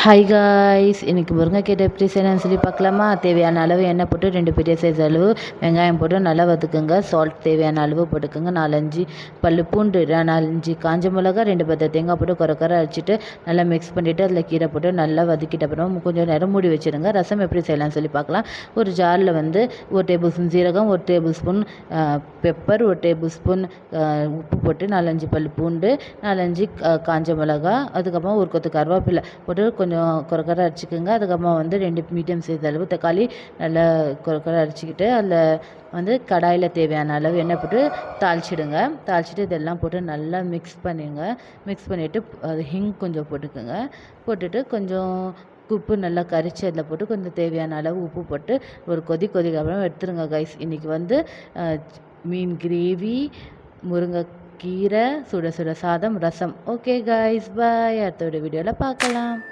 Hi guys, இன்றைக்கி முருங்கைக்கீரை எப்படி செய்யணும்னு சொல்லி பார்க்கலாமா? தேவையான அளவு எண்ணெய் போட்டு 2 பெரிய சைஸ் அளவு வெங்காயம் போட்டு நல்லா வதக்குங்க. சால்ட் தேவையான அளவு போட்டுக்கோங்க. 4-5 பல் பூண்டு, 4-5 காஞ்ச மிளகா, 2 பத்த தேங்காய் போட்டு கொர அரைச்சிட்டு நல்லா மிக்ஸ் பண்ணிவிட்டு அதில் கீரை போட்டு நல்லா வதக்கிட்ட அப்புறம் கொஞ்சம் நேரம் மூடி வச்சுருங்க. ரசம் எப்படி செய்யலாம்னு சொல்லி பார்க்கலாம். ஒரு ஜாரில் வந்து 1 டேபிள் ஸ்பூன் சீரகம், 1 table spoon pepper, 1 table spoon உப்பு போட்டு 4-5 பல் பூண்டு, 4-5 காஞ்ச மிளகா, அதுக்கப்புறம் ஒரு கொத்து கருவேப்பிலை போட்டு கொஞ்சம் கொர அரைச்சிக்கோங்க. அதுக்கப்புறமா வந்து 2 மீடியம் சைஸ் அளவு தக்காளி நல்லா கொர அரைச்சிக்கிட்டு அதில் வந்து கடாயில் தேவையான அளவு எண்ணெய் போட்டு தாளிச்சிடுங்க. தாளிச்சிட்டு இதெல்லாம் போட்டு நல்லா மிக்ஸ் பண்ணிவிட்டு அது ஹிங் கொஞ்சம் போட்டுக்கோங்க. போட்டுட்டு கொஞ்சம் உப்பு நல்லா கரிச்சு அதில் போட்டு கொஞ்சம் தேவையான அளவு உப்பு போட்டு ஒரு கொதிக்க அப்புறம் எடுத்துருங்க கைஸ். இன்றைக்கி வந்து மீன் கிரேவி, முருங்கைக்கீரை, சுட சுட சாதம், ரசம். ஓகே கைஸ், பாய். அடுத்த வீடியோவில் பார்க்கலாம்.